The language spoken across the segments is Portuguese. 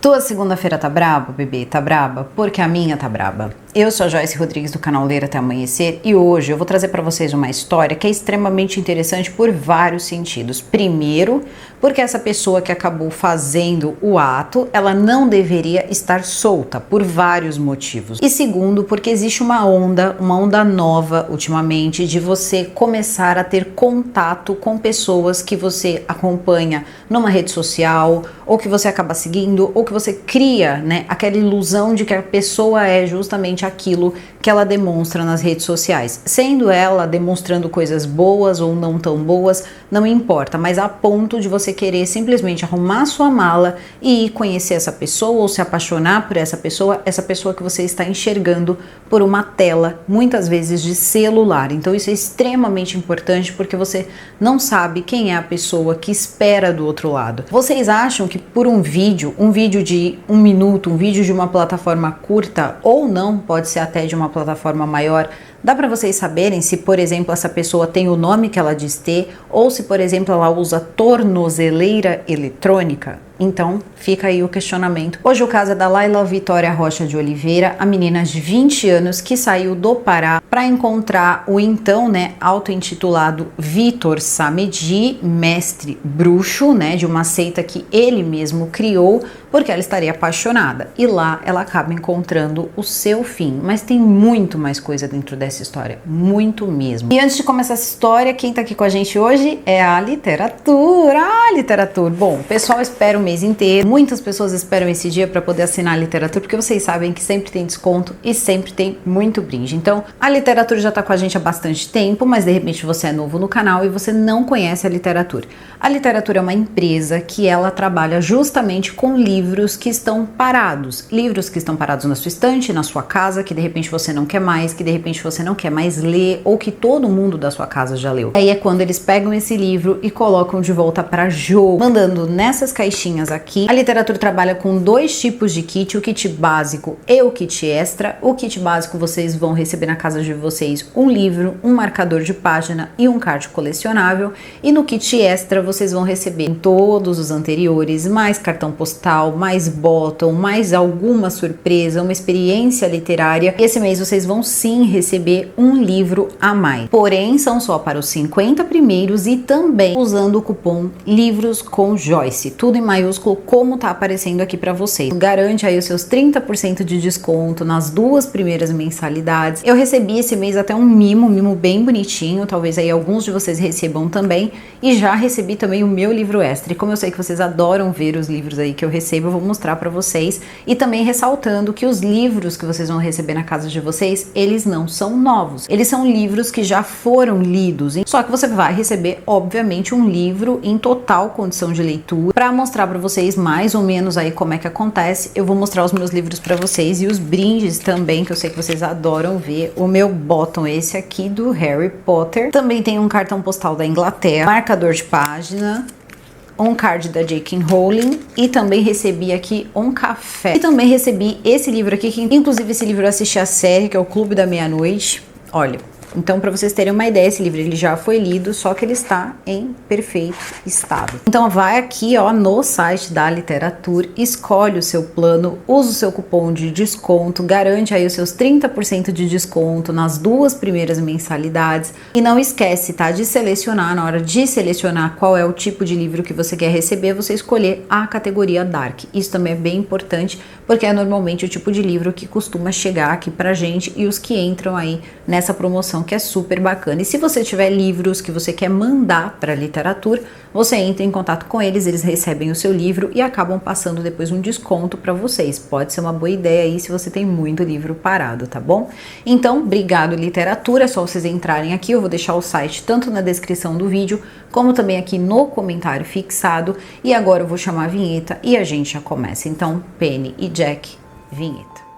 Tua segunda-feira tá braba, bebê? Tá braba? Porque a minha tá braba. Eu sou a Joyce Rodrigues do canal Ler Até Amanhecer e hoje eu vou trazer para vocês uma história que é extremamente interessante por vários sentidos. Primeiro, porque essa pessoa que acabou fazendo o ato, ela não deveria estar solta por vários motivos. E segundo, porque existe uma onda nova ultimamente de você começar a ter contato com pessoas que você acompanha numa rede social ou que você acaba seguindo ou que você cria, né, aquela ilusão de que a pessoa é justamente aquilo que ela demonstra nas redes sociais, sendo ela demonstrando coisas boas ou não tão boas, não importa, mas a ponto de você querer simplesmente arrumar sua mala e ir conhecer essa pessoa ou se apaixonar por essa pessoa que você está enxergando por uma tela, muitas vezes de celular. Então isso é extremamente importante porque você não sabe quem é a pessoa que espera do outro lado. Vocês acham que por um vídeo de 1 minuto, um vídeo de uma plataforma curta ou não, pode ser até de uma plataforma maior, dá para vocês saberem se, por exemplo, essa pessoa tem o nome que ela diz ter ou se, por exemplo, ela usa tornozeleira eletrônica? Então, fica aí o questionamento. Hoje o caso é da Laila Vitória Rocha de Oliveira, a menina de 20 anos que saiu do Pará para encontrar o então, né, auto-intitulado Vitor Samedi, mestre bruxo, né, de uma seita que ele mesmo criou, porque ela estaria apaixonada. E lá ela acaba encontrando o seu fim. Mas tem muito mais coisa dentro dessa história, muito mesmo. E antes de começar essa história, quem tá aqui com a gente hoje é a literatura. Ah, literatura. Bom, o pessoal espera o mês inteiro. Muitas pessoas esperam esse dia para poder assinar a literatura, porque vocês sabem que sempre tem desconto e sempre tem muito brinde. Então, a literatura já tá com a gente há bastante tempo, mas de repente você é novo no canal e você não conhece a literatura. A literatura é uma empresa que ela trabalha justamente com livros que estão parados. Livros que estão parados na sua estante, na sua casa, que de repente você não quer mais, que de repente você não quer mais ler, ou que todo mundo da sua casa já leu. Aí é quando eles pegam esse livro e colocam de volta para jogo, mandando nessas caixinhas aqui. A literatura trabalha com 2 tipos de kit, o kit básico e o kit extra. O kit básico vocês vão receber na casa de vocês um livro, um marcador de página e um card colecionável. E no kit extra vocês vão receber em todos os anteriores mais cartão postal, mais bottom, mais alguma surpresa, uma experiência literária. Esse mês vocês vão sim receber um livro a mais. Porém, são só para os 50 primeiros e também usando o cupom Livros com Joyce, tudo em maiúsculo, como tá aparecendo aqui para vocês. Garante aí os seus 30% de desconto nas 2 primeiras mensalidades. Eu recebi esse mês até um mimo bem bonitinho, talvez aí alguns de vocês recebam também, e já recebi também o meu livro extra. E como eu sei que vocês adoram ver os livros aí que eu recebo, eu vou mostrar para vocês, e também ressaltando que os livros que vocês vão receber na casa de vocês, eles não são novos. Eles são livros que já foram lidos, só que você vai receber, obviamente, um livro em total condição de leitura. Para mostrar para vocês mais ou menos aí como é que acontece, eu vou mostrar os meus livros para vocês e os brindes também, que eu sei que vocês adoram ver. O meu bottom, esse aqui do Harry Potter. Também tem um cartão postal da Inglaterra, marcador de página, um card da J.K. Rowling e também recebi aqui um café. E também recebi esse livro aqui, que inclusive esse livro eu assisti a série, que é o Clube da Meia-Noite. Olha, então para vocês terem uma ideia, esse livro ele já foi lido, só que ele está em perfeito estado. Então vai aqui, ó, no site da literatura, escolhe o seu plano, usa o seu cupom de desconto, garante aí os seus 30% de desconto nas 2 primeiras mensalidades. E não esquece, tá, de selecionar, na hora de selecionar qual é o tipo de livro que você quer receber, você escolher a categoria Dark. Isso também é bem importante, porque é normalmente o tipo de livro que costuma chegar aqui pra gente e os que entram aí nessa promoção, que é super bacana. E se você tiver livros que você quer mandar para literatura, você entra em contato com eles, eles recebem o seu livro e acabam passando depois um desconto para vocês. Pode ser uma boa ideia aí se você tem muito livro parado, tá bom? Então, obrigado literatura, é só vocês entrarem aqui, eu vou deixar o site tanto na descrição do vídeo, como também aqui no comentário fixado. E agora eu vou chamar a vinheta e a gente já começa. Então, Penny e Jack, vinheta.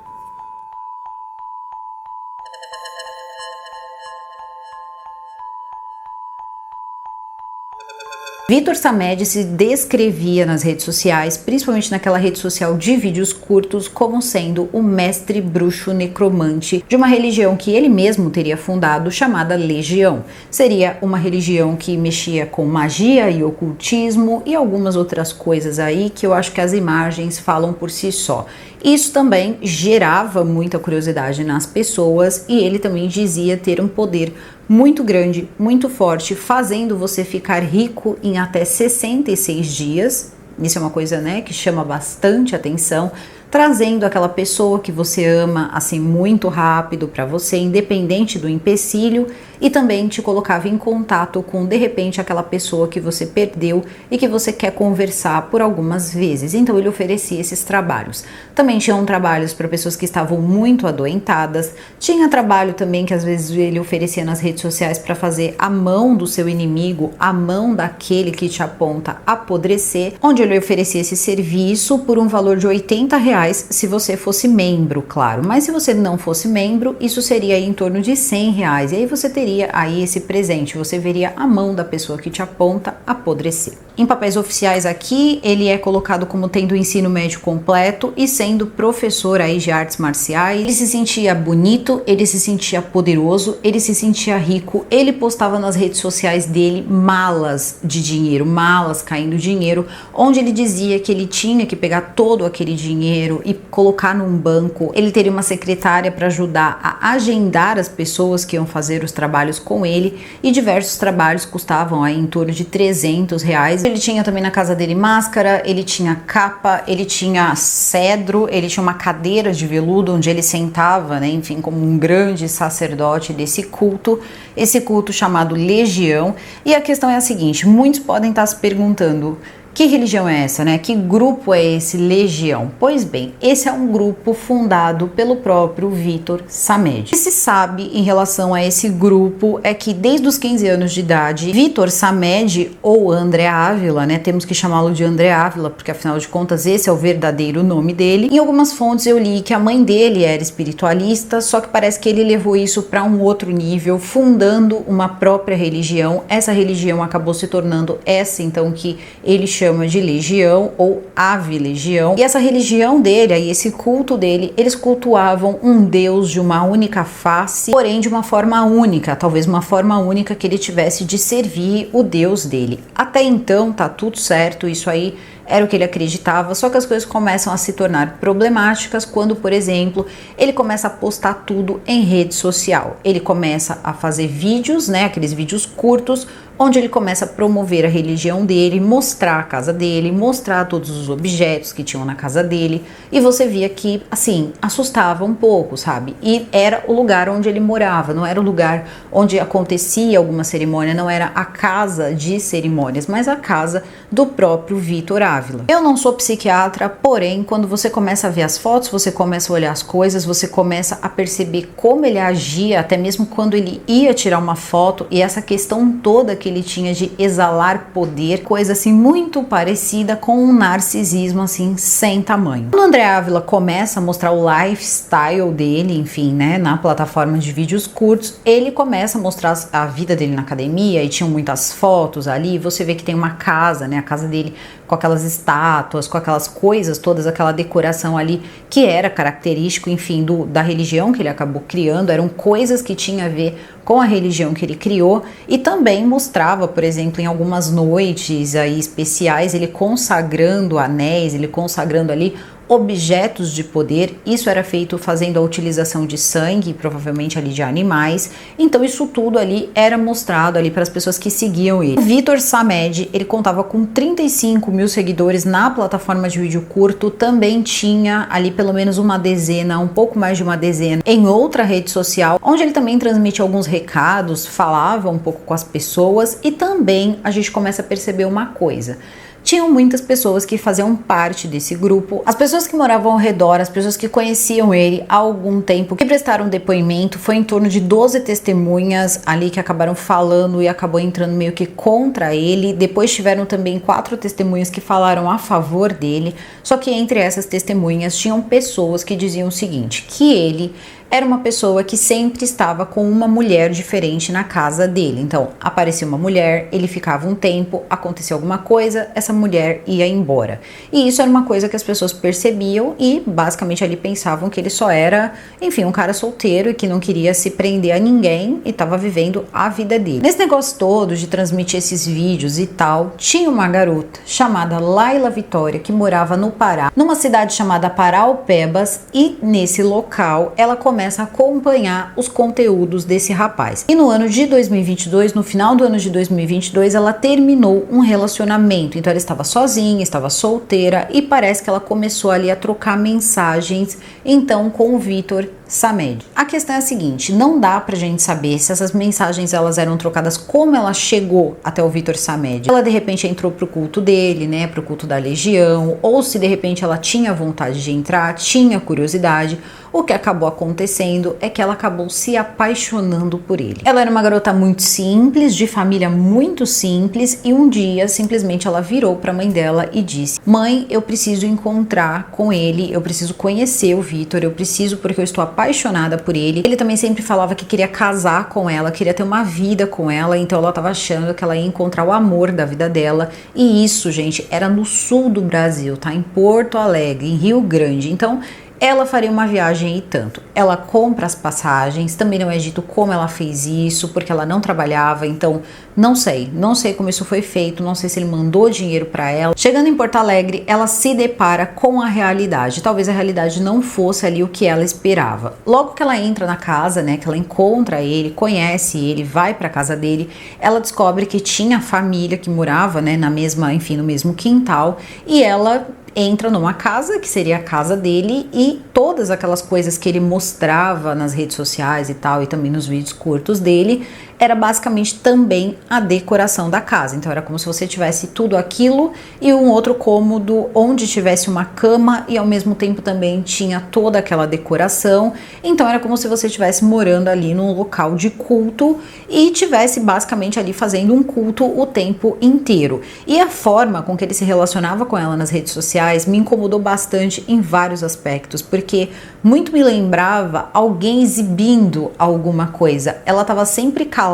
Vitor Samedi se descrevia nas redes sociais, principalmente naquela rede social de vídeos curtos, como sendo o mestre bruxo necromante de uma religião que ele mesmo teria fundado, chamada Legião. Seria uma religião que mexia com magia e ocultismo e algumas outras coisas aí que eu acho que as imagens falam por si só. Isso também gerava muita curiosidade nas pessoas e ele também dizia ter um poder muito grande, muito forte, fazendo você ficar rico em até 66 dias. Isso é uma coisa, né, que chama bastante atenção, trazendo aquela pessoa que você ama assim muito rápido para você, independente do empecilho, e também te colocava em contato com, de repente, aquela pessoa que você perdeu e que você quer conversar por algumas vezes. Então ele oferecia esses trabalhos. Também tinham trabalhos para pessoas que estavam muito adoentadas, tinha trabalho também que às vezes ele oferecia nas redes sociais para fazer a mão do seu inimigo, a mão daquele que te aponta, apodrecer, onde ele oferecia esse serviço por um valor de R$80 se você fosse membro, claro, mas se você não fosse membro, isso seria em torno de R$100, e aí você teria aí esse presente, você veria a mão da pessoa que te aponta apodrecer. Em papéis oficiais aqui, ele é colocado como tendo o ensino médio completo e sendo professor aí de artes marciais. Ele se sentia bonito, ele se sentia poderoso, ele se sentia rico, ele postava nas redes sociais dele malas de dinheiro, malas caindo dinheiro, onde ele dizia que ele tinha que pegar todo aquele dinheiro e colocar num banco. Ele teria uma secretária para ajudar a agendar as pessoas que iam fazer os trabalhos com ele, e diversos trabalhos custavam aí em torno de R$300. Ele tinha também na casa dele máscara, ele tinha capa, ele tinha cedro, ele tinha uma cadeira de veludo onde ele sentava, né, enfim, como um grande sacerdote desse culto, esse culto chamado Legião. E a questão é a seguinte, muitos podem estar se perguntando: que religião é essa, né? Que grupo é esse Legião? Pois bem, esse é um grupo fundado pelo próprio Vitor Samedi. O que se sabe em relação a esse grupo é que desde os 15 anos de idade, Vitor Samedi, ou André Ávila, né? Temos que chamá-lo de André Ávila, porque afinal de contas esse é o verdadeiro nome dele. Em algumas fontes eu li que a mãe dele era espiritualista, só que parece que ele levou isso para um outro nível, fundando uma própria religião. Essa religião acabou se tornando essa, então, que ele chama de Legião ou Ave Legião. E essa religião dele, aí esse culto dele, eles cultuavam um Deus de uma única face, porém de uma forma única, talvez uma forma única que ele tivesse de servir o Deus dele. Até então tá tudo certo, isso aí era o que ele acreditava, só que as coisas começam a se tornar problemáticas quando, por exemplo, ele começa a postar tudo em rede social. Ele começa a fazer vídeos, né, aqueles vídeos curtos, onde ele começa a promover a religião dele, mostrar a casa dele, mostrar todos os objetos que tinham na casa dele, e você via que, assim, assustava um pouco, sabe? E era o lugar onde ele morava, não era o lugar onde acontecia alguma cerimônia, não era a casa de cerimônias, mas a casa do próprio Vitor Ávila. Eu não sou psiquiatra, porém, quando você começa a ver as fotos, você começa a olhar as coisas, você começa a perceber como ele agia, até mesmo quando ele ia tirar uma foto, e essa questão toda que ele tinha de exalar poder, coisa assim muito parecida com um narcisismo assim sem tamanho. Quando o André Ávila começa a mostrar o lifestyle dele, enfim, né, na plataforma de vídeos curtos, ele começa a mostrar a vida dele na academia, e tinham muitas fotos ali, você vê que tem uma casa, né, a casa dele com aquelas estátuas, com aquelas coisas todas, aquela decoração ali que era característico, enfim, da religião que ele acabou criando, eram coisas que tinham a ver com a religião que ele criou, e também mostrava, por exemplo, em algumas noites aí especiais, ele consagrando anéis, ele consagrando ali objetos de poder. Isso era feito fazendo a utilização de sangue, provavelmente ali de animais. Então isso tudo ali era mostrado ali para as pessoas que seguiam ele. O Vitor Samedi, ele contava com 35 mil seguidores na plataforma de vídeo curto, também tinha ali pelo menos uma dezena, um pouco mais de uma dezena em outra rede social, onde ele também transmite alguns recados, falava um pouco com as pessoas, e também a gente começa a perceber uma coisa. Tinham muitas pessoas que faziam parte desse grupo, as pessoas que moravam ao redor, as pessoas que conheciam ele há algum tempo, que prestaram depoimento. Foi em torno de 12 testemunhas ali que acabaram falando e acabou entrando meio que contra ele. Depois tiveram também 4 testemunhas que falaram a favor dele, só que entre essas testemunhas tinham pessoas que diziam o seguinte, que ele era uma pessoa que sempre estava com uma mulher diferente na casa dele. Então, aparecia uma mulher, ele ficava um tempo, acontecia alguma coisa, essa mulher ia embora. E isso era uma coisa que as pessoas percebiam e basicamente ali pensavam que ele só era, enfim, um cara solteiro e que não queria se prender a ninguém e estava vivendo a vida dele. Nesse negócio todo de transmitir esses vídeos e tal, tinha uma garota chamada Laila Vitória que morava no Pará, numa cidade chamada Paraupebas, e nesse local ela começa a acompanhar os conteúdos desse rapaz. E no ano de 2022, no final do ano de 2022, ela terminou um relacionamento. Então ela estava sozinha, estava solteira e parece que ela começou ali a trocar mensagens então com o Vitor Samedi. A questão é a seguinte, não dá pra gente saber se essas mensagens elas eram trocadas, como ela chegou até o Vitor Samedi. Ela de repente entrou pro culto dele, né, pro culto da Legião, ou se de repente ela tinha vontade de entrar, tinha curiosidade. O que acabou acontecendo é que ela acabou se apaixonando por ele. Ela era uma garota muito simples, de família muito simples, e um dia simplesmente ela virou para a mãe dela e disse: "Mãe, eu preciso encontrar com ele, eu preciso conhecer o Vitor, eu preciso porque eu estou apaixonada por ele." Ele também sempre falava que queria casar com ela, queria ter uma vida com ela, então ela estava achando que ela ia encontrar o amor da vida dela. E isso, gente, era no sul do Brasil, tá? Em Porto Alegre, em Rio Grande. Então ela faria uma viagem e tanto. Ela compra as passagens, também não é dito como ela fez isso, porque ela não trabalhava, então não sei como isso foi feito, não sei se ele mandou dinheiro para ela. Chegando em Porto Alegre, ela se depara com a realidade. Talvez a realidade não fosse ali o que ela esperava. Logo que ela entra na casa, né, que ela encontra ele, conhece ele, vai para casa dele, ela descobre que tinha família que morava, né, na mesma, enfim, no mesmo quintal, e ela entra numa casa que seria a casa dele, e todas aquelas coisas que ele mostrava nas redes sociais e tal, e também nos vídeos curtos dele, era basicamente também a decoração da casa. Então era como se você tivesse tudo aquilo e um outro cômodo onde tivesse uma cama e ao mesmo tempo também tinha toda aquela decoração. Então era como se você estivesse morando ali num local de culto e tivesse basicamente ali fazendo um culto o tempo inteiro. E a forma com que ele se relacionava com ela nas redes sociais me incomodou bastante em vários aspectos, porque muito me lembrava alguém exibindo alguma coisa. Ela estava sempre calada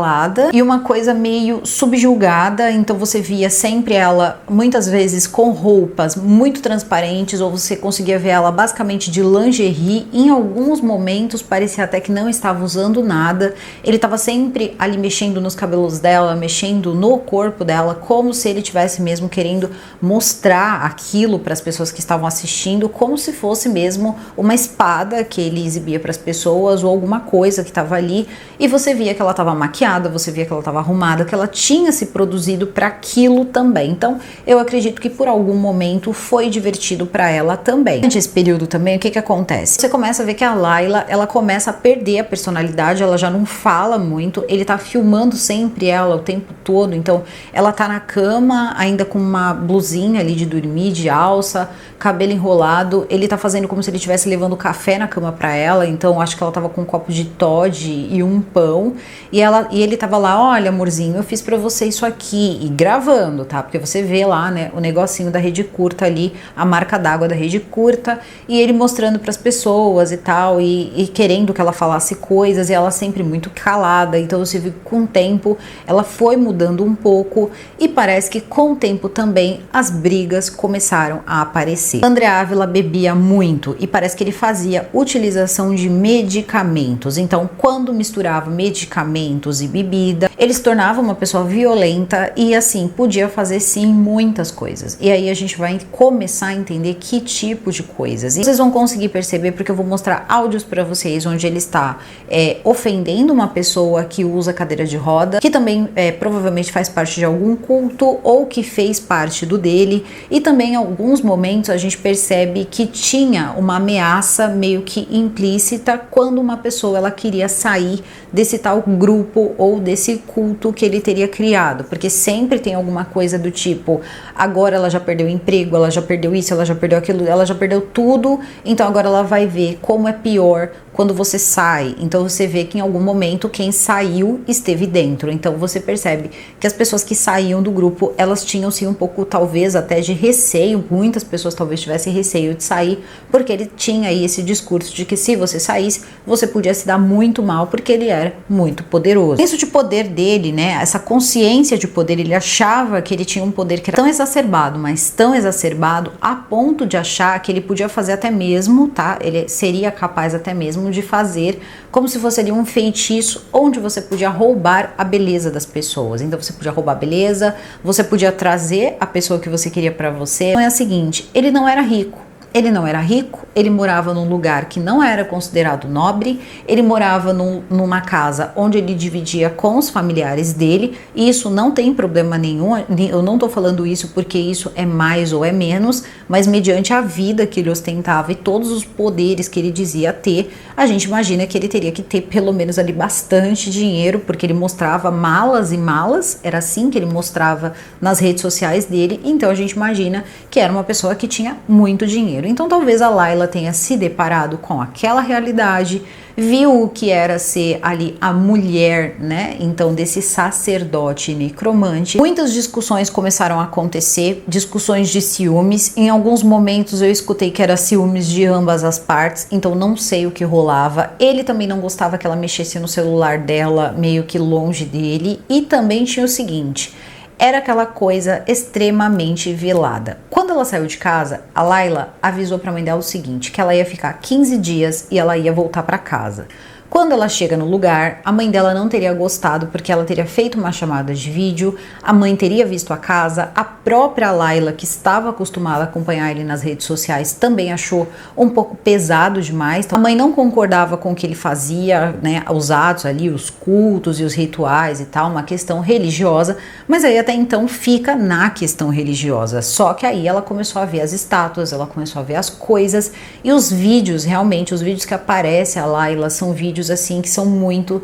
e uma coisa meio subjugada, então você via sempre ela muitas vezes com roupas muito transparentes, ou você conseguia ver ela basicamente de lingerie. Em alguns momentos parecia até que não estava usando nada. Ele estava sempre ali mexendo nos cabelos dela, mexendo no corpo dela, como se ele tivesse mesmo querendo mostrar aquilo para as pessoas que estavam assistindo, como se fosse mesmo uma espada que ele exibia para as pessoas, ou alguma coisa que estava ali. E você via que ela estava maquiada, você via que ela estava arrumada, que ela tinha se produzido para aquilo também. Então eu acredito que por algum momento foi divertido para ela também. Durante esse período também, o que que acontece? Você começa a ver que a Laila, ela começa a perder a personalidade, ela já não fala muito, ele tá filmando sempre ela o tempo todo, então ela tá na cama ainda com uma blusinha ali de dormir, de alça, cabelo enrolado, ele tá fazendo como se ele estivesse levando café na cama para ela, então acho que ela tava com um copo de Toddy e um pão, e ele tava lá: "Olha, amorzinho, eu fiz pra você isso aqui", e gravando, tá? Porque você vê lá, né, o negocinho da rede curta ali, a marca d'água da rede curta, e ele mostrando pras pessoas e tal, e querendo que ela falasse coisas, e ela sempre muito calada. Então você viu que com o tempo ela foi mudando um pouco, e parece que com o tempo também as brigas começaram a aparecer. André Ávila bebia muito, e parece que ele fazia utilização de medicamentos. Então quando misturava medicamentos e bebida, ele se tornava uma pessoa violenta e assim, podia fazer sim muitas coisas. E aí a gente vai começar a entender que tipo de coisas. E vocês vão conseguir perceber porque eu vou mostrar áudios para vocês onde ele está ofendendo uma pessoa que usa cadeira de roda, que também provavelmente faz parte de algum culto ou que fez parte do dele. E também em alguns momentos a gente percebe que tinha uma ameaça meio que implícita quando uma pessoa ela queria sair desse tal grupo ou desse culto que ele teria criado, porque sempre tem alguma coisa do tipo: agora ela já perdeu o emprego, ela já perdeu isso, ela já perdeu aquilo, ela já perdeu tudo, então agora ela vai ver como é pior quando você sai. Então você vê que em algum momento quem saiu esteve dentro. Então você percebe que as pessoas que saíam do grupo, elas tinham sim um pouco, talvez até de receio. Muitas pessoas talvez tivessem receio de sair, porque ele tinha aí esse discurso de que se você saísse, você podia se dar muito mal, porque ele era muito poderoso. Isso de poder dele, né? Essa consciência de poder, ele achava que ele tinha um poder que era tão exacerbado, mas tão exacerbado a ponto de achar que ele podia fazer até mesmo, tá? Ele seria capaz até mesmo de fazer como se fosse ali um feitiço onde você podia roubar a beleza das pessoas. Então você podia roubar a beleza, você podia trazer a pessoa que você queria pra você. Então é a seguinte, ele não era rico. Ele não era rico, ele morava num lugar que não era considerado nobre, ele morava numa casa onde ele dividia com os familiares dele, e isso não tem problema nenhum, eu não tô falando isso porque isso é mais ou é menos, mas mediante a vida que ele ostentava e todos os poderes que ele dizia ter, a gente imagina que ele teria que ter pelo menos ali bastante dinheiro, porque ele mostrava malas e malas, era assim que ele mostrava nas redes sociais dele, então a gente imagina que era uma pessoa que tinha muito dinheiro. Então talvez a Layla tenha se deparado com aquela realidade, viu o que era ser ali a mulher, né? Então desse sacerdote necromante. Muitas discussões começaram a acontecer, discussões de ciúmes. Em alguns momentos eu escutei que era ciúmes de ambas as partes, então não sei o que rolava. Ele também não gostava que ela mexesse no celular dela, meio que longe dele. E também tinha o seguinte, era aquela coisa extremamente velada. Quando ela saiu de casa, a Layla avisou para a mãe dela o seguinte, que ela ia ficar 15 dias e ela ia voltar para casa. Quando ela chega no lugar, a mãe dela não teria gostado porque ela teria feito uma chamada de vídeo, a mãe teria visto a casa, a própria Layla, que estava acostumada a acompanhar ele nas redes sociais, também achou um pouco pesado demais. Então, a mãe não concordava com o que ele fazia, né, os atos ali, os cultos e os rituais e tal, uma questão religiosa, mas aí até então fica na questão religiosa. Só que aí ela começou a ver as estátuas, ela começou a ver as coisas e os vídeos, realmente, os vídeos que aparece a Layla são vídeos assim que são muito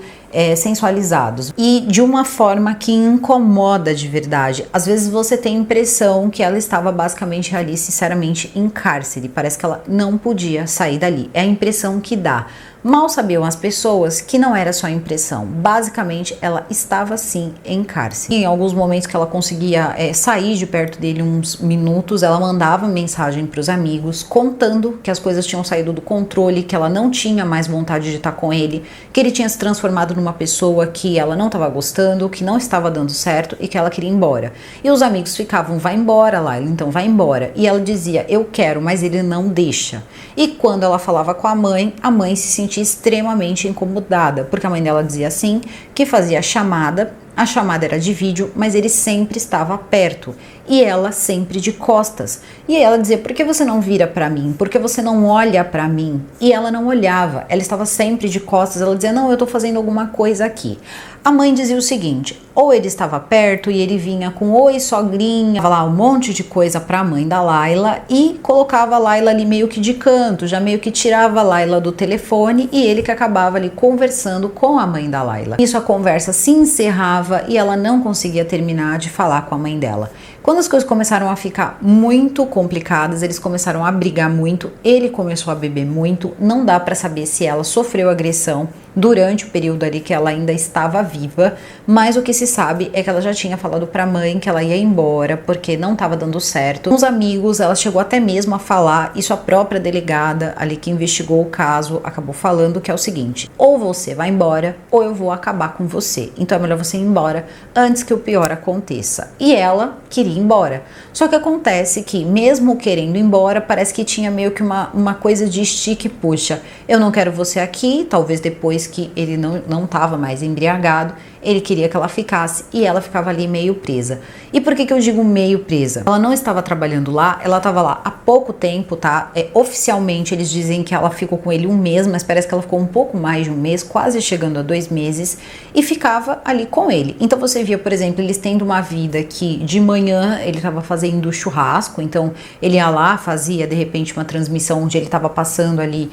sensualizados e de uma forma que incomoda de verdade. Às vezes você tem a impressão que ela estava basicamente ali, sinceramente, em cárcere. Parece que ela não podia sair dali. É a impressão que dá. Mal sabiam as pessoas que não era só impressão. Basicamente, ela estava sim em cárcere. Em alguns momentos que ela conseguia sair de perto dele uns minutos, ela mandava mensagem para os amigos contando que as coisas tinham saído do controle, que ela não tinha mais vontade de estar com ele, que ele tinha se transformado numa pessoa que ela não estava gostando, que não estava dando certo e que ela queria ir embora. E os amigos ficavam, vai embora, Layla, então vai embora. E ela dizia, eu quero, mas ele não deixa. E quando ela falava com a mãe se sentia extremamente incomodada, porque a mãe dela dizia assim, que fazia chamada, a chamada era de vídeo, mas ele sempre estava perto e ela sempre de costas. E ela dizia, por que você não vira para mim? Por que você não olha para mim? E ela não olhava, ela estava sempre de costas, ela dizia, não, eu tô fazendo alguma coisa aqui. A mãe dizia o seguinte, ou ele estava perto e ele vinha com oi sogrinha, lá um monte de coisa para a mãe da Layla e colocava a Layla ali meio que de canto, já meio que tirava a Layla do telefone e ele que acabava ali conversando com a mãe da Layla. Isso, a conversa se encerrava e ela não conseguia terminar de falar com a mãe dela. Quando as coisas começaram a ficar muito complicadas, eles começaram a brigar muito, ele começou a beber muito, não dá para saber se ela sofreu agressão durante o período ali que ela ainda estava viva, mas o que se sabe é que ela já tinha falado para a mãe que ela ia embora porque não estava dando certo. Com os amigos, ela chegou até mesmo a falar, isso a própria delegada ali que investigou o caso acabou falando, que é o seguinte, ou você vai embora ou eu vou acabar com você, então é melhor você ir embora antes que o pior aconteça. E ela queria ir embora, só que acontece que mesmo querendo ir embora, parece que tinha meio que uma coisa de estica e puxa, eu não quero você aqui, talvez depois que ele não estava mais embriagado, ele queria que ela ficasse e ela ficava ali meio presa. E por que eu digo meio presa? Ela não estava trabalhando lá, ela estava lá há pouco tempo, tá? Oficialmente eles dizem que ela ficou com ele um mês, mas parece que ela ficou um pouco mais de um mês, quase chegando a 2 meses, e ficava ali com ele. Então você via, por exemplo, eles tendo uma vida que de manhã ele estava fazendo churrasco, então ele ia lá, fazia de repente uma transmissão onde ele estava passando ali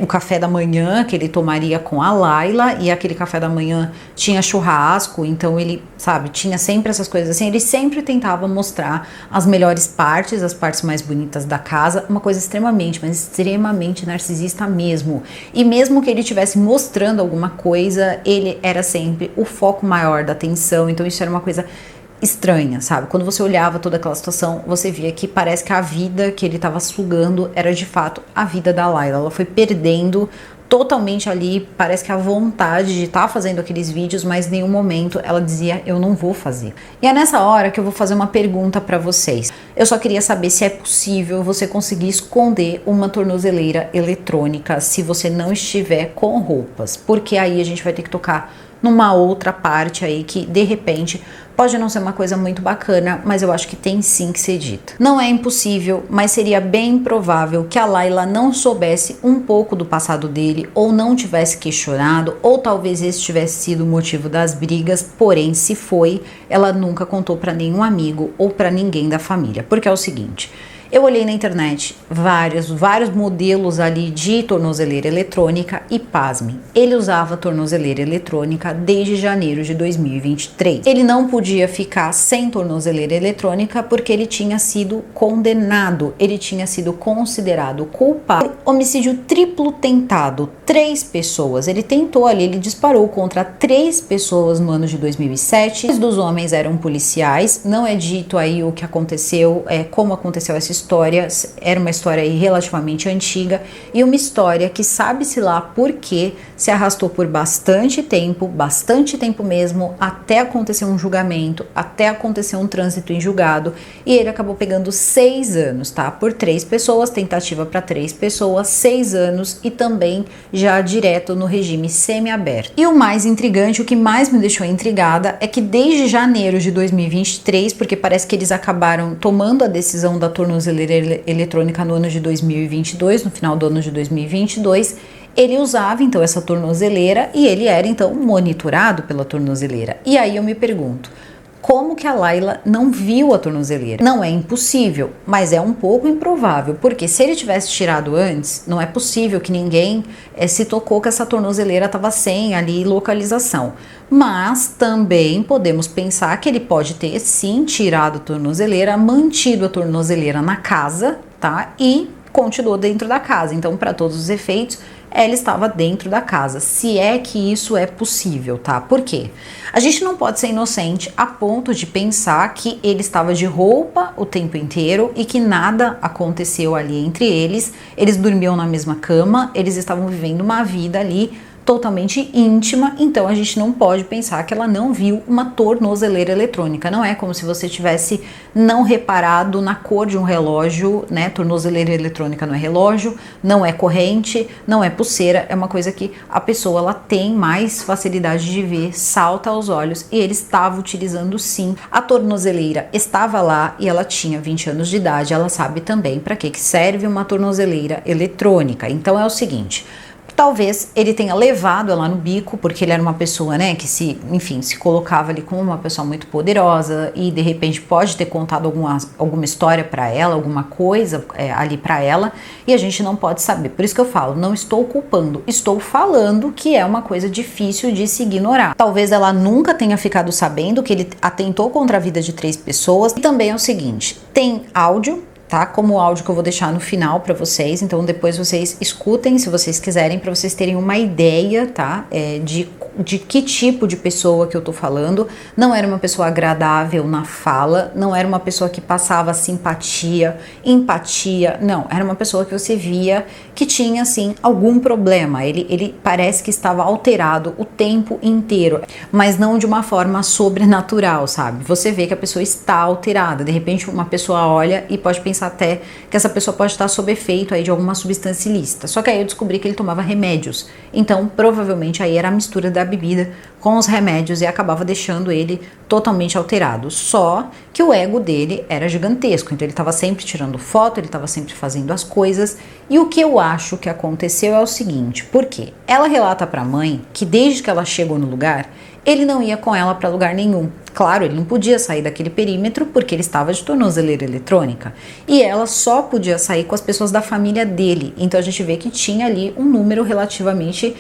o café da manhã que ele tomaria com a Layla, e aquele café da manhã tinha churrasco churrasco, então ele, sabe, tinha sempre essas coisas assim, ele sempre tentava mostrar as melhores partes, as partes mais bonitas da casa, uma coisa extremamente, mas extremamente narcisista mesmo. E mesmo que ele estivesse mostrando alguma coisa, ele era sempre o foco maior da atenção, então isso era uma coisa estranha, sabe? Quando você olhava toda aquela situação, você via que parece que a vida que ele estava sugando era de fato a vida da Layla. Ela foi perdendo totalmente ali, parece que a vontade de estar fazendo aqueles vídeos, mas em nenhum momento ela dizia, eu não vou fazer. E é nessa hora que eu vou fazer uma pergunta para vocês. Eu só queria saber se é possível você conseguir esconder uma tornozeleira eletrônica se você não estiver com roupas, porque aí a gente vai ter que tocar numa outra parte aí que de repente pode não ser uma coisa muito bacana, mas eu acho que tem sim que ser dita. Não é impossível, mas seria bem provável que a Layla não soubesse um pouco do passado dele, ou não tivesse questionado, ou talvez esse tivesse sido o motivo das brigas, porém se foi, ela nunca contou para nenhum amigo ou para ninguém da família, porque é o seguinte. Eu olhei na internet vários modelos ali de tornozeleira eletrônica e pasme, ele usava tornozeleira eletrônica desde janeiro de 2023. Ele não podia ficar sem tornozeleira eletrônica porque ele tinha sido condenado, ele tinha sido considerado culpado por homicídio triplo tentado. 3 pessoas, ele tentou ali, ele disparou contra 3 pessoas no ano de 2007. 2 dos homens eram policiais, não é dito aí o que aconteceu, como aconteceu essa história, era uma história aí relativamente antiga e uma história que sabe-se lá por que se arrastou por bastante tempo mesmo, até acontecer um julgamento, até acontecer um trânsito em julgado, e ele acabou pegando 6 anos, tá? Por 3 pessoas, tentativa para 3 pessoas, 6 anos e também já direto no regime semiaberto. E o mais intrigante, o que mais me deixou intrigada é que desde janeiro de 2023, porque parece que eles acabaram tomando a decisão da tornozeleira eletrônica no ano de 2022, no final do ano de 2022, ele usava então essa tornozeleira e ele era então monitorado pela tornozeleira. E aí eu me pergunto, como que a Layla não viu a tornozeleira? Não é impossível, mas é um pouco improvável, porque se ele tivesse tirado antes, não é possível que ninguém se tocou que essa tornozeleira estava sem ali localização. Mas também podemos pensar que ele pode ter sim tirado a tornozeleira, mantido a tornozeleira na casa, tá? E continuou dentro da casa. Então, para todos os efeitos, ela estava dentro da casa, se é que isso é possível, tá? Por quê? A gente não pode ser inocente a ponto de pensar que ele estava de roupa o tempo inteiro e que nada aconteceu ali entre eles, eles dormiam na mesma cama, eles estavam vivendo uma vida ali totalmente íntima, então a gente não pode pensar que ela não viu uma tornozeleira eletrônica. Não é como se você tivesse não reparado na cor de um relógio, né? Tornozeleira eletrônica não é relógio, não é corrente, não é pulseira, é uma coisa que a pessoa ela tem mais facilidade de ver, salta aos olhos, e ele estava utilizando sim. A tornozeleira estava lá e ela tinha 20 anos de idade, ela sabe também para que serve uma tornozeleira eletrônica. Então é o seguinte, talvez ele tenha levado ela no bico, porque ele era uma pessoa, né, que se colocava ali como uma pessoa muito poderosa e de repente pode ter contado alguma história para ela, alguma coisa ali para ela, e a gente não pode saber. Por isso que eu falo, não estou culpando, estou falando que é uma coisa difícil de se ignorar. Talvez ela nunca tenha ficado sabendo que ele atentou contra a vida de 3 pessoas. E também é o seguinte, tem áudio, tá? Como o áudio que eu vou deixar no final para vocês, então depois vocês escutem se vocês quiserem, para vocês terem uma ideia, tá? De que tipo de pessoa que eu tô falando. Não era uma pessoa agradável na fala, não era uma pessoa que passava simpatia, empatia, não, era uma pessoa que você via que tinha, assim, algum problema, ele parece que estava alterado o tempo inteiro, mas não de uma forma sobrenatural, sabe? Você vê que a pessoa está alterada, de repente uma pessoa olha e pode pensar até que essa pessoa pode estar sob efeito aí de alguma substância ilícita, só que aí eu descobri que ele tomava remédios, então provavelmente aí era a mistura da bebida com os remédios e acabava deixando ele totalmente alterado. Só que o ego dele era gigantesco, então ele estava sempre tirando foto, ele estava sempre fazendo as coisas. E o que eu acho que aconteceu é o seguinte, porque ela relata para a mãe que desde que ela chegou no lugar, ele não ia com ela para lugar nenhum. Claro, ele não podia sair daquele perímetro porque ele estava de tornozeleira eletrônica. E ela só podia sair com as pessoas da família dele. Então a gente vê que tinha ali um número relativamente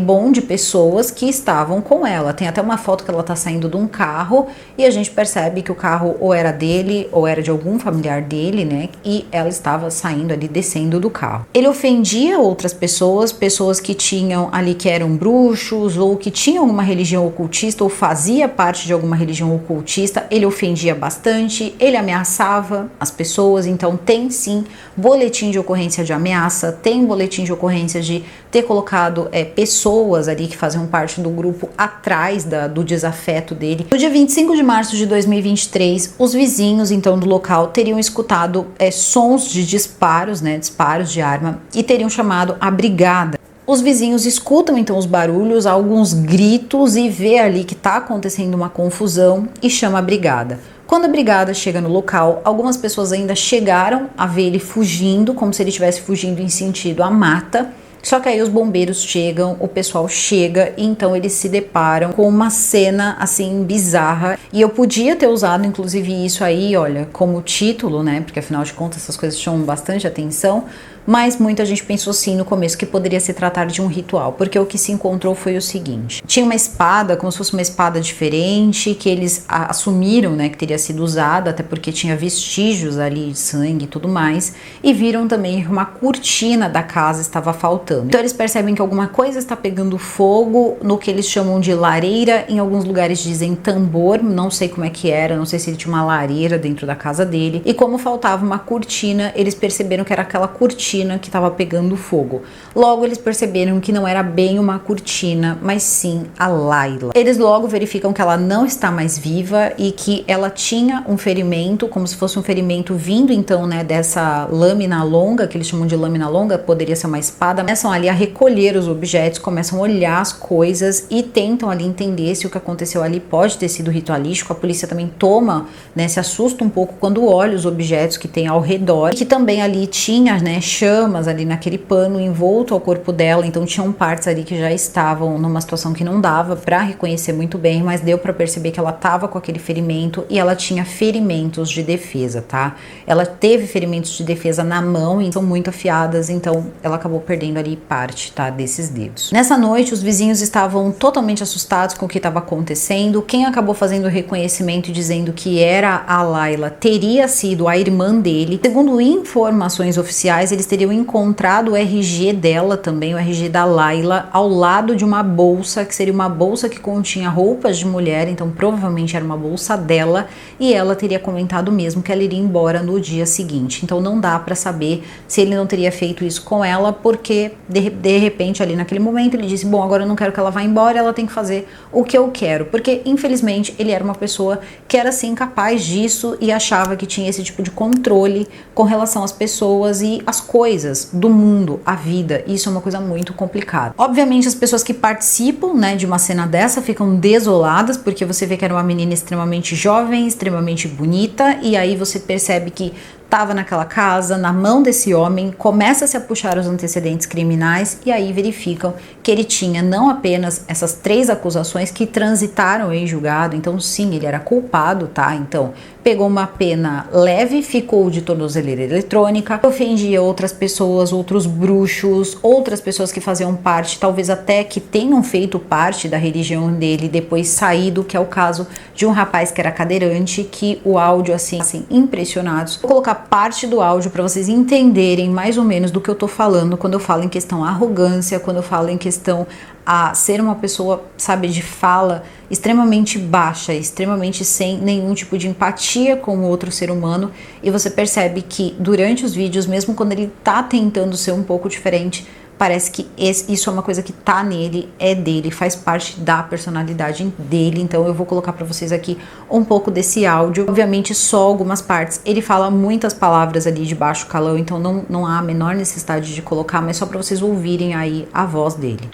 bom de pessoas que estavam com ela. Tem até uma foto que ela está saindo de um carro e a gente percebe que o carro ou era dele ou era de algum familiar dele, né? E ela estava saindo ali, descendo do carro. Ele ofendia outras pessoas, pessoas que tinham ali que eram bruxos ou que tinham alguma religião ocultista ou fazia parte de alguma religião ocultista. Ele ofendia bastante, ele ameaçava as pessoas. Então tem sim boletim de ocorrência de ameaça, tem boletim de ocorrência de ter colocado pessoas ali que faziam parte do grupo atrás do desafeto dele. No dia 25 de março de 2023, os vizinhos então do local teriam escutado sons de disparos, né, disparos de arma, e teriam chamado a brigada. Os vizinhos escutam então os barulhos, alguns gritos e vê ali que está acontecendo uma confusão e chama a brigada. Quando a brigada chega no local, algumas pessoas ainda chegaram a ver ele fugindo, como se ele estivesse fugindo em sentido à mata. Só que aí os bombeiros chegam, o pessoal chega e então eles se deparam com uma cena assim bizarra. E eu podia ter usado inclusive isso aí, olha, como título, né? Porque afinal de contas essas coisas chamam bastante atenção. Mas muita gente pensou sim no começo que poderia se tratar de um ritual, porque o que se encontrou foi o seguinte: tinha uma espada, como se fosse uma espada diferente, que eles assumiram, né, que teria sido usada, até porque tinha vestígios ali de sangue e tudo mais, e viram também que uma cortina da casa estava faltando. Então eles percebem que alguma coisa está pegando fogo no que eles chamam de lareira, em alguns lugares dizem tambor, não sei como é que era, não sei se ele tinha uma lareira dentro da casa dele, e como faltava uma cortina, eles perceberam que era aquela cortina que estava pegando fogo. Logo eles perceberam que não era bem uma cortina, mas sim a Layla. Eles logo verificam que ela não está mais viva e que ela tinha um ferimento, como se fosse um ferimento vindo então, né, dessa lâmina longa, que eles chamam de lâmina longa, poderia ser uma espada. Começam ali a recolher os objetos, começam a olhar as coisas e tentam ali entender se o que aconteceu ali pode ter sido ritualístico. A polícia também toma, né, se assusta um pouco quando olha os objetos que tem ao redor, e que também ali tinha, né, chamas ali naquele pano envolto ao corpo dela, então tinham partes ali que já estavam numa situação que não dava para reconhecer muito bem, mas deu para perceber que ela tava com aquele ferimento e ela tinha ferimentos de defesa, tá? Ela teve ferimentos de defesa na mão e são muito afiadas, então ela acabou perdendo ali parte, tá, desses dedos. Nessa noite, os vizinhos estavam totalmente assustados com o que estava acontecendo. Quem acabou fazendo o reconhecimento e dizendo que era a Layla teria sido a irmã dele. Segundo informações oficiais, eles teriam encontrado o RG dela também, o RG da Layla, ao lado de uma bolsa, que seria uma bolsa que continha roupas de mulher, então provavelmente era uma bolsa dela, e ela teria comentado mesmo que ela iria embora no dia seguinte. Então não dá pra saber se ele não teria feito isso com ela, porque de repente ali naquele momento ele disse, bom, agora eu não quero que ela vá embora, ela tem que fazer o que eu quero, porque infelizmente ele era uma pessoa que era assim capaz disso e achava que tinha esse tipo de controle com relação às pessoas e às coisas do mundo, a vida. Isso é uma coisa muito complicada. Obviamente as pessoas que participam, né, de uma cena dessa ficam desoladas, porque você vê que era uma menina extremamente jovem, extremamente bonita, e aí você percebe que estava naquela casa, na mão desse homem, começa-se a puxar os antecedentes criminais e aí verificam que ele tinha não apenas essas 3 acusações que transitaram em julgado, então sim, ele era culpado, tá? Então, pegou uma pena leve, ficou de tornozeleira eletrônica, ofendia outras pessoas, outros bruxos, outras pessoas que faziam parte, talvez até que tenham feito parte da religião dele, depois saído, que é o caso de um rapaz que era cadeirante, que o áudio, assim impressionados. Vou colocar parte do áudio para vocês entenderem mais ou menos do que eu tô falando quando eu falo em questão arrogância, quando eu falo em questão a ser uma pessoa, sabe, de fala extremamente baixa, extremamente sem nenhum tipo de empatia com o outro ser humano, e você percebe que durante os vídeos, mesmo quando ele tá tentando ser um pouco diferente, parece que isso é uma coisa que tá nele, é dele, faz parte da personalidade dele. Então eu vou colocar pra vocês aqui um pouco desse áudio, obviamente só algumas partes. Ele fala muitas palavras ali de baixo calão, então não há a menor necessidade de colocar, mas só pra vocês ouvirem aí a voz dele.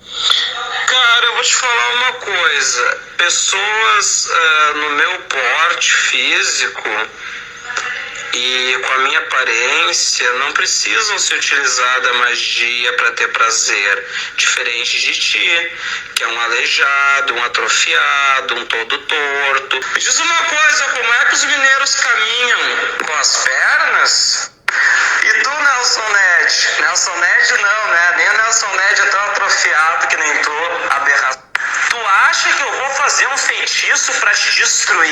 Cara, eu vou te falar uma coisa, pessoas no meu porte físico, E com a minha aparência, não precisam ser utilizada magia para ter prazer, diferente de ti, que é um aleijado, um atrofiado, um todo torto. Me diz uma coisa, como é que os mineiros caminham? Com as pernas? E tu, Nelson Ned? Nelson Ned não, né? Nem o Nelson Ned é tão atrofiado que nem tu, aberração. Tu acha que eu vou fazer um feitiço pra te destruir?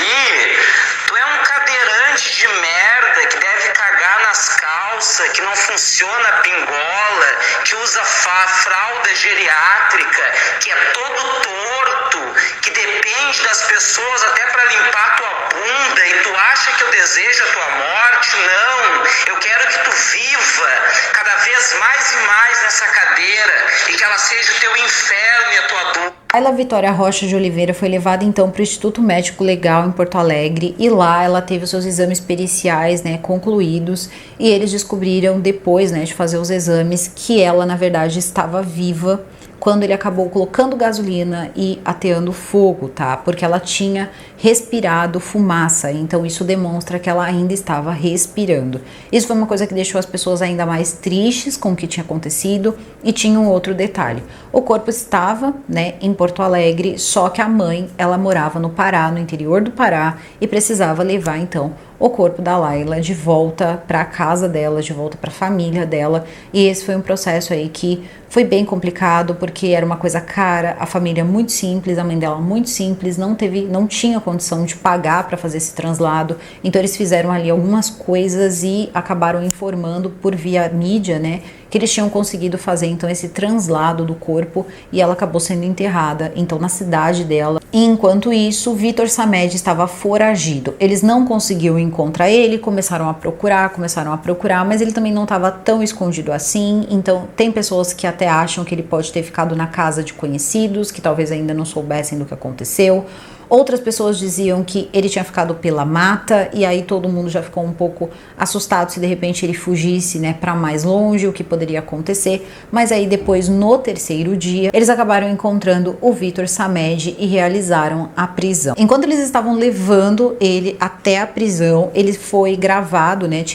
Tu é um cadeirante de merda que deve cagar nas calças, que não funciona a pingola, que usa fralda geriátrica, que é todo torto, que depende das pessoas até pra limpar tua bunda, e tu acha que eu desejo a tua morte? Não, eu quero que tu viva cada vez mais e mais nessa cadeira e que ela seja o teu inferno e a tua dor. Ayla Vitória Rocha de Oliveira foi levada então para o Instituto Médico Legal em Porto Alegre e lá ela teve os seus exames periciais, né, concluídos, e eles descobriram depois, né, de fazer os exames que ela na verdade estava viva quando ele acabou colocando gasolina e ateando fogo, tá? Porque ela tinha respirado fumaça, então isso demonstra que ela ainda estava respirando. Isso foi uma coisa que deixou as pessoas ainda mais tristes com o que tinha acontecido, e tinha um outro detalhe. O corpo estava, né, em Porto Alegre, só que a mãe, ela morava no Pará, no interior do Pará, e precisava levar então o corpo da Layla de volta para a casa dela, de volta para a família dela, e esse foi um processo aí que foi bem complicado, porque era uma coisa cara, a família muito simples, a mãe dela muito simples, não tinha condição de pagar para fazer esse translado, então eles fizeram ali algumas coisas e acabaram informando por via mídia, né, que eles tinham conseguido fazer então esse translado do corpo, e ela acabou sendo enterrada então na cidade dela. E enquanto isso, Vitor Samed estava foragido. Eles não conseguiam encontrar ele, começaram a procurar, mas ele também não estava tão escondido assim. Então tem pessoas que até acham que ele pode ter ficado na casa de conhecidos, que talvez ainda não soubessem do que aconteceu. Outras pessoas diziam que ele tinha ficado pela mata, e aí todo mundo já ficou um pouco assustado se de repente ele fugisse, né, para mais longe, o que poderia acontecer. Mas aí depois, no terceiro dia, eles acabaram encontrando o Vitor Samed e realizaram a prisão. Enquanto eles estavam levando ele até a prisão, ele foi gravado, né,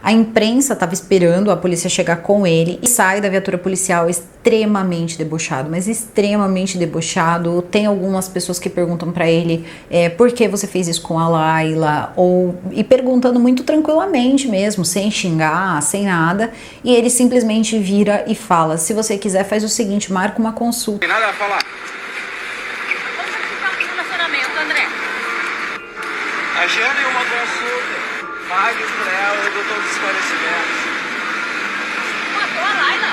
a imprensa estava esperando a polícia chegar com ele, e sai da viatura policial extremamente debochado, mas extremamente debochado. Tem algumas pessoas que perguntam para ele por que você fez isso com a Layla, e perguntando muito tranquilamente mesmo, sem xingar, sem nada, e ele simplesmente vira e fala: se você quiser, faz o seguinte, marca uma consulta. Tem nada a falar. Como é que tá o relacionamento, André? Agenda uma consulta. Pague por ela, eu dou todos os esclarecimentos. Matou a Layla?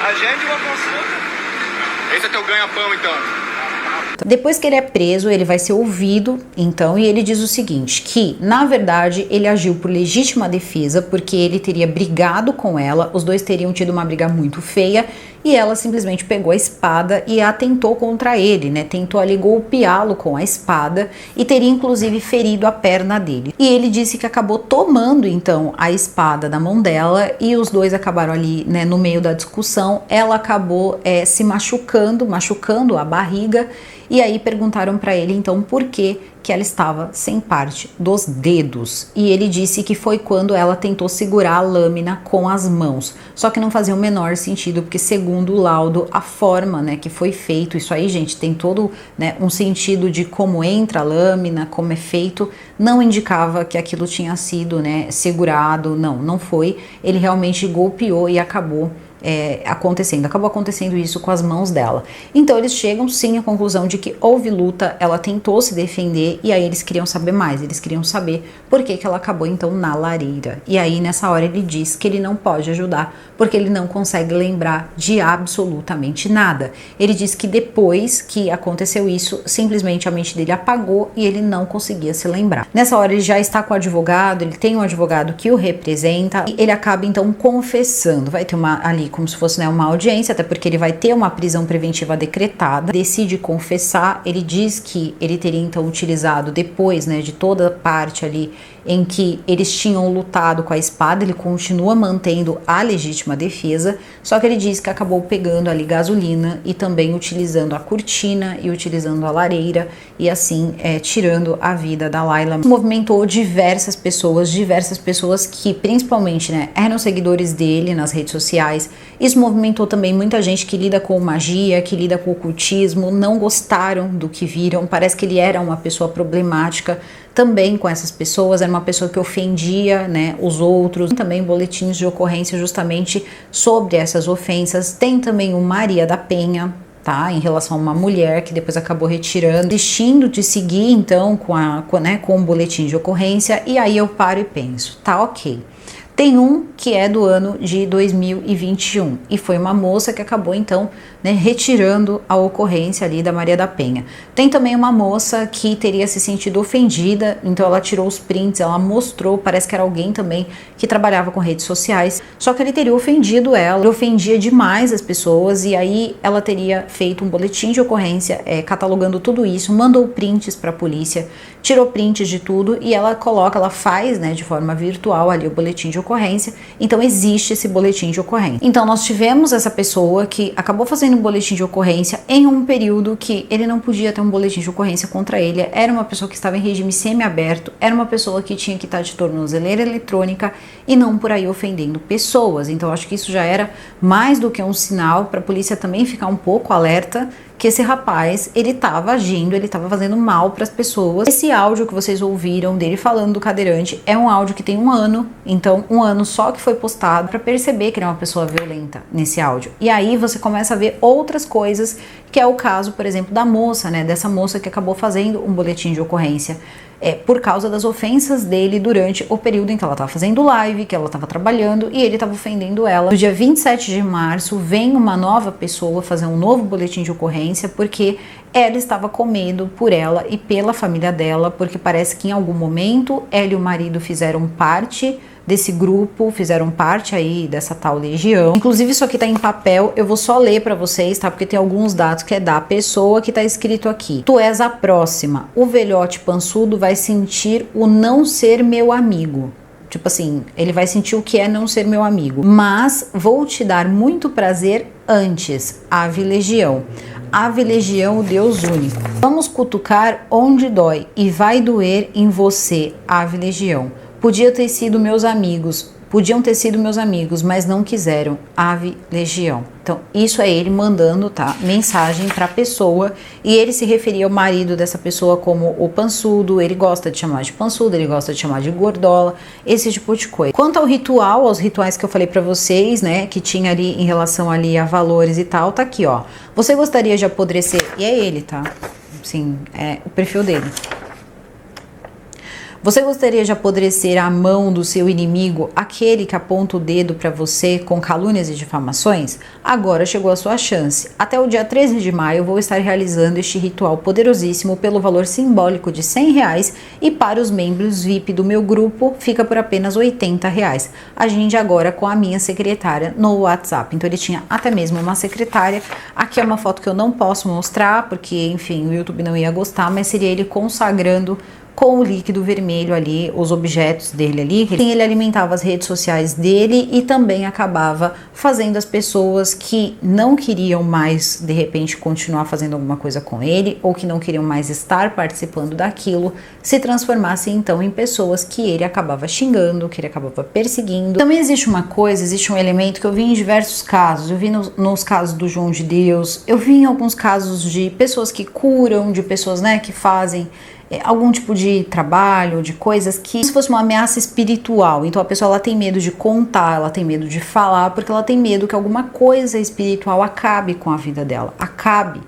Agende uma consulta. Esse é teu ganha-pão, então. Depois que ele é preso, ele vai ser ouvido, então, e ele diz o seguinte, que, na verdade, ele agiu por legítima defesa, porque ele teria brigado com ela, os dois teriam tido uma briga muito feia, e ela simplesmente pegou a espada e atentou contra ele, né? Tentou ali golpeá-lo com a espada e teria inclusive ferido a perna dele. E ele disse que acabou tomando então a espada da mão dela, e os dois acabaram ali, né, no meio da discussão. Ela acabou se machucando a barriga, e aí perguntaram para ele então por que ela estava sem parte dos dedos, e ele disse que foi quando ela tentou segurar a lâmina com as mãos, só que não fazia o menor sentido, porque segundo o laudo, a forma, né, que foi feito, isso aí, gente, tem todo, né, um sentido de como entra a lâmina, como é feito, não indicava que aquilo tinha sido, né, segurado, não foi, ele realmente golpeou e acabou acontecendo isso com as mãos dela. Então eles chegam sim à conclusão de que houve luta, ela tentou se defender, e aí eles queriam saber mais, eles queriam saber por que ela acabou então na lareira. E aí nessa hora ele diz que ele não pode ajudar, porque ele não consegue lembrar de absolutamente nada. Ele diz que depois que aconteceu isso, simplesmente a mente dele apagou e ele não conseguia se lembrar. Nessa hora ele já está com o advogado, ele tem um advogado que o representa, e ele acaba então confessando, vai ter ali como se fosse, né, uma audiência, até porque ele vai ter uma prisão preventiva decretada, decide confessar, ele diz que ele teria então utilizado depois, né, de toda a parte ali em que eles tinham lutado com a espada, ele continua mantendo a legítima defesa, só que ele diz que acabou pegando ali gasolina e também utilizando a cortina e utilizando a lareira e assim tirando a vida da Layla. Movimentou diversas pessoas que principalmente, né, eram seguidores dele nas redes sociais. Isso movimentou também muita gente que lida com magia, que lida com ocultismo, não gostaram do que viram, parece que ele era uma pessoa problemática também com essas pessoas, era uma pessoa que ofendia, né, os outros. Tem também boletins de ocorrência justamente sobre essas ofensas. Tem também o Maria da Penha, tá, em relação a uma mulher que depois acabou retirando, desistindo de seguir então com o boletim de ocorrência. E aí eu paro e penso, tá, ok. Tem um que é do ano de 2021 e foi uma moça que acabou então, né, retirando a ocorrência ali da Maria da Penha. Tem também uma moça que teria se sentido ofendida, então ela tirou os prints, ela mostrou, parece que era alguém também que trabalhava com redes sociais, só que ele teria ofendido ela, ele ofendia demais as pessoas e aí ela teria feito um boletim de ocorrência catalogando tudo isso, mandou prints para a polícia, tirou prints de tudo e ela faz, né, de forma virtual ali o boletim de ocorrência. Então existe esse boletim de ocorrência. Então nós tivemos essa pessoa que acabou fazendo um boletim de ocorrência em um período que ele não podia ter um boletim de ocorrência contra ele, era uma pessoa que estava em regime semiaberto, era uma pessoa que tinha que estar de tornozeleira eletrônica e não por aí ofendendo pessoas. Então acho que isso já era mais do que um sinal para a polícia também ficar um pouco alerta que esse rapaz, ele estava agindo, ele estava fazendo mal para as pessoas. Esse áudio que vocês ouviram dele falando do cadeirante é um áudio que tem 1 ano, então 1 ano só que foi postado para perceber que ele é uma pessoa violenta nesse áudio. E aí você começa a ver outras coisas, que é o caso, por exemplo, da moça, né, dessa moça que acabou fazendo um boletim de ocorrência por causa das ofensas dele durante o período em que ela estava fazendo live, que ela estava trabalhando e ele estava ofendendo ela. No dia 27 de março vem uma nova pessoa fazer um novo boletim de ocorrência porque ela estava com medo por ela e pela família dela, porque parece que em algum momento ela e o marido fizeram parte desse grupo, fizeram parte aí dessa tal legião. Inclusive isso aqui tá em papel, eu vou só ler pra vocês, tá? Porque tem alguns dados que é da pessoa que tá escrito aqui. Tu és a próxima, o velhote pançudo vai sentir o não ser meu amigo. Tipo assim, ele vai sentir o que é não ser meu amigo. Mas vou te dar muito prazer antes, Ave Legião. Ave Legião, o Deus único. Vamos cutucar onde dói e vai doer em você, Ave Legião. Podiam ter sido meus amigos, mas não quiseram, Ave Legião. Então, isso é ele mandando, tá, mensagem pra pessoa, e ele se referia ao marido dessa pessoa como o pançudo, ele gosta de chamar de pançudo, ele gosta de chamar de gordola, esse tipo de coisa. Quanto ao ritual, aos rituais que eu falei pra vocês, né, que tinha ali em relação ali a valores e tal, tá aqui, ó. Você gostaria de apodrecer? E é ele, tá? Sim, é o perfil dele. Você gostaria de apodrecer a mão do seu inimigo, aquele que aponta o dedo para você com calúnias e difamações? Agora chegou a sua chance. Até o dia 13 de maio vou estar realizando este ritual poderosíssimo pelo valor simbólico de R$100 e para os membros VIP do meu grupo fica por apenas R$80. Agende agora com a minha secretária no WhatsApp. Então ele tinha até mesmo uma secretária. Aqui é uma foto que eu não posso mostrar porque, enfim, o YouTube não ia gostar, mas seria ele consagrando com o líquido vermelho ali, os objetos dele ali. Ele alimentava as redes sociais dele e também acabava fazendo as pessoas que não queriam mais, de repente, continuar fazendo alguma coisa com ele ou que não queriam mais estar participando daquilo, se transformassem então em pessoas que ele acabava xingando, que ele acabava perseguindo. Também existe um elemento que eu vi em diversos casos. Eu vi nos casos do João de Deus, eu vi em alguns casos de pessoas que curam, de pessoas, né, que fazem algum tipo de trabalho, de coisas que se fosse uma ameaça espiritual. Então a pessoa ela tem medo de contar, ela tem medo de falar, porque ela tem medo que alguma coisa espiritual acabe com a vida dela, acabe,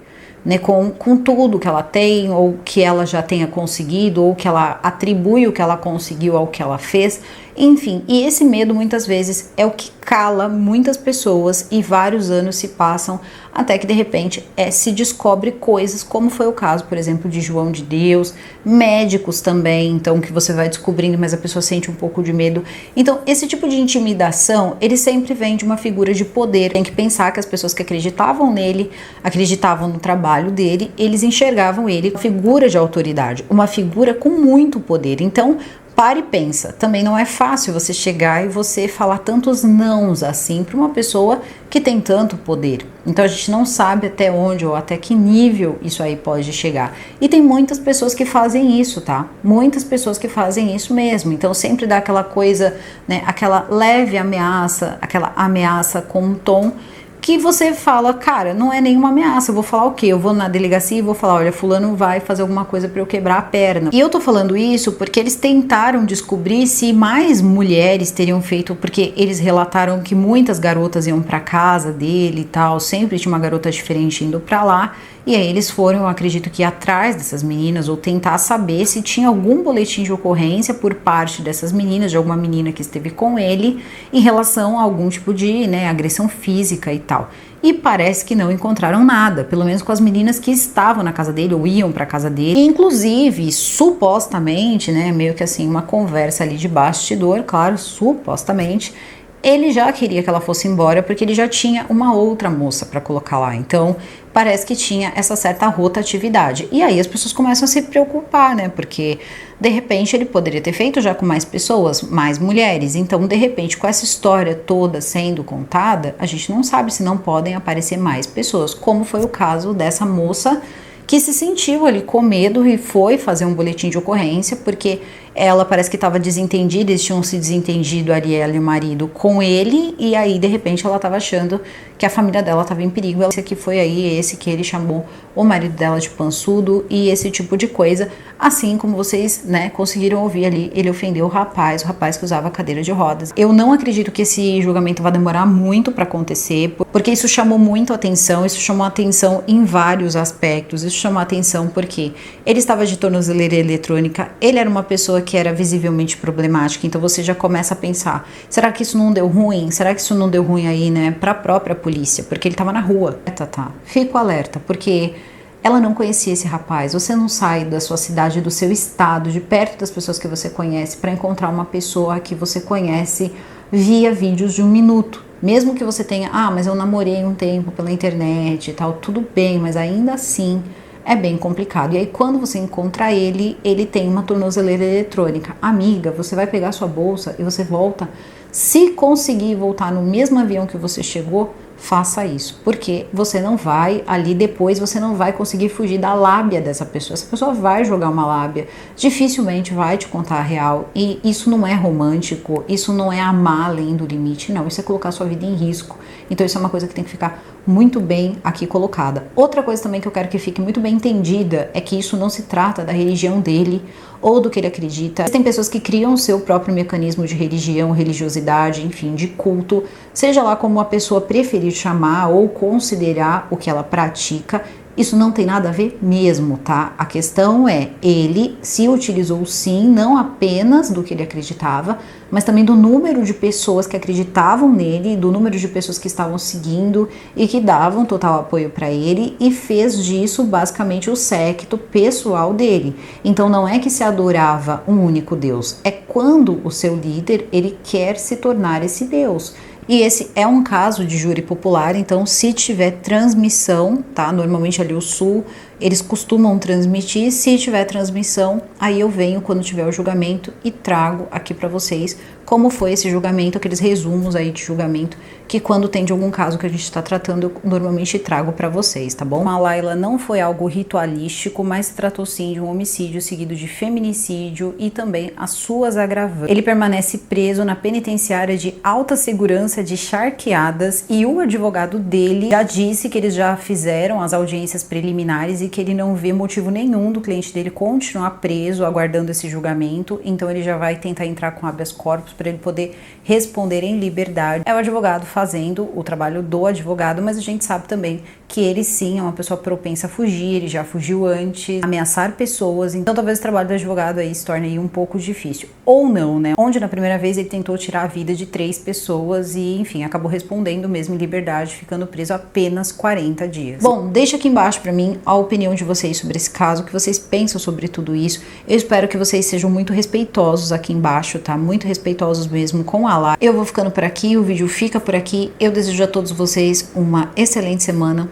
né, com tudo que ela tem, ou que ela já tenha conseguido, ou que ela atribui o que ela conseguiu ao que ela fez. Enfim, e esse medo muitas vezes é o que cala muitas pessoas e vários anos se passam até que de repente se descobre coisas, como foi o caso, por exemplo, de João de Deus, médicos também, então que você vai descobrindo, mas a pessoa sente um pouco de medo. Então, esse tipo de intimidação, ele sempre vem de uma figura de poder. Tem que pensar que as pessoas que acreditavam nele, acreditavam no trabalho dele, eles enxergavam ele como figura de autoridade, uma figura com muito poder. Então, pare e pensa, também não é fácil você chegar e você falar tantos nãos assim para uma pessoa que tem tanto poder. Então a gente não sabe até onde ou até que nível isso aí pode chegar. E tem muitas pessoas que fazem isso, tá? Muitas pessoas que fazem isso mesmo. Então sempre dá aquela coisa, né, aquela leve ameaça, aquela ameaça com um tom que você fala, cara, não é nenhuma ameaça, eu vou falar o quê? Eu vou na delegacia e vou falar, olha, fulano vai fazer alguma coisa pra eu quebrar a perna. E eu tô falando isso porque eles tentaram descobrir se mais mulheres teriam feito, porque eles relataram que muitas garotas iam pra casa dele e tal, sempre tinha uma garota diferente indo pra lá, e aí eles foram, eu acredito que ir atrás dessas meninas ou tentar saber se tinha algum boletim de ocorrência por parte dessas meninas, de alguma menina que esteve com ele, em relação a algum tipo de, né, agressão física e tal. E parece que não encontraram nada, pelo menos com as meninas que estavam na casa dele ou iam para casa dele. E, inclusive, supostamente, né, meio que assim, uma conversa ali de bastidor, claro, supostamente, ele já queria que ela fosse embora porque ele já tinha uma outra moça para colocar lá. Então, parece que tinha essa certa rotatividade. E aí as pessoas começam a se preocupar, né? Porque, de repente, ele poderia ter feito já com mais pessoas, mais mulheres. Então, de repente, com essa história toda sendo contada, a gente não sabe se não podem aparecer mais pessoas, como foi o caso dessa moça que se sentiu ali com medo e foi fazer um boletim de ocorrência, porque ela parece que estava desentendida, eles tinham se desentendido ali, ela e o marido, com ele, e aí de repente ela estava achando que a família dela estava em perigo. Esse aqui foi aí esse que ele chamou o marido dela de pançudo e esse tipo de coisa, assim como vocês, né, conseguiram ouvir ali, ele ofendeu o rapaz que usava cadeira de rodas. Eu não acredito que esse julgamento vai demorar muito para acontecer, porque isso chamou muito atenção, isso chamou atenção em vários aspectos, isso chamou atenção porque ele estava de tornozeleira eletrônica, ele era uma pessoa que era visivelmente problemática, então você já começa a pensar, será que isso não deu ruim? Será que isso não deu ruim aí, né, pra própria polícia? Porque ele tava na rua. Tá. Fico alerta, porque ela não conhecia esse rapaz. Você não sai da sua cidade, do seu estado, de perto das pessoas que você conhece, para encontrar uma pessoa que você conhece via vídeos de 1 minuto. Mesmo que você tenha, mas eu namorei um tempo pela internet e tal, tudo bem, mas ainda assim é bem complicado. E aí quando você encontra ele, ele tem uma tornozeleira eletrônica. Amiga, você vai pegar sua bolsa e você volta. Se conseguir voltar no mesmo avião que você chegou, faça isso, porque você não vai ali depois, você não vai conseguir fugir da lábia dessa pessoa. Essa pessoa vai jogar uma lábia, dificilmente vai te contar a real, e isso não é romântico, isso não é amar além do limite, não, isso é colocar sua vida em risco. Então isso é uma coisa que tem que ficar muito bem aqui colocada. Outra coisa também que eu quero que fique muito bem entendida é que isso não se trata da religião dele ou do que ele acredita. Tem pessoas que criam o seu próprio mecanismo de religião, religiosidade, enfim, de culto, seja lá como a pessoa preferir chamar ou considerar o que ela pratica. Isso não tem nada a ver mesmo, tá? A questão é, ele se utilizou sim, não apenas do que ele acreditava, mas também do número de pessoas que acreditavam nele, do número de pessoas que estavam seguindo e que davam total apoio para ele, e fez disso basicamente o séquito pessoal dele. Então não é que se adorava um único Deus, é quando o seu líder, ele quer se tornar esse Deus. E esse é um caso de júri popular, então se tiver transmissão, tá? Normalmente ali o Sul, eles costumam transmitir, se tiver transmissão, aí eu venho quando tiver o julgamento e trago aqui para vocês como foi esse julgamento, aqueles resumos aí de julgamento, que quando tem de algum caso que a gente está tratando, eu normalmente trago para vocês, tá bom? A Layla não foi algo ritualístico, mas tratou sim de um homicídio seguido de feminicídio e também as suas agravantes. Ele permanece preso na penitenciária de alta segurança de Charqueadas e o advogado dele já disse que eles já fizeram as audiências preliminares e que ele não vê motivo nenhum do cliente dele continuar preso, aguardando esse julgamento, então ele já vai tentar entrar com habeas corpus para ele poder responder em liberdade. É o advogado fazendo o trabalho do advogado, mas a gente sabe também que ele sim é uma pessoa propensa a fugir, ele já fugiu antes, ameaçar pessoas, então talvez o trabalho do advogado aí se torne aí um pouco difícil. Ou não, né? Onde na primeira vez ele tentou tirar a vida de 3 pessoas e, enfim, acabou respondendo mesmo em liberdade, ficando preso apenas 40 dias. Bom, deixa aqui embaixo pra mim a opinião de vocês sobre esse caso, o que vocês pensam sobre tudo isso. Eu espero que vocês sejam muito respeitosos aqui embaixo, tá? Muito respeitosos mesmo com Allah. Eu vou ficando por aqui, o vídeo fica por aqui. Eu desejo a todos vocês uma excelente semana.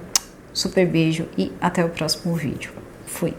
Super beijo e até o próximo vídeo. Fui!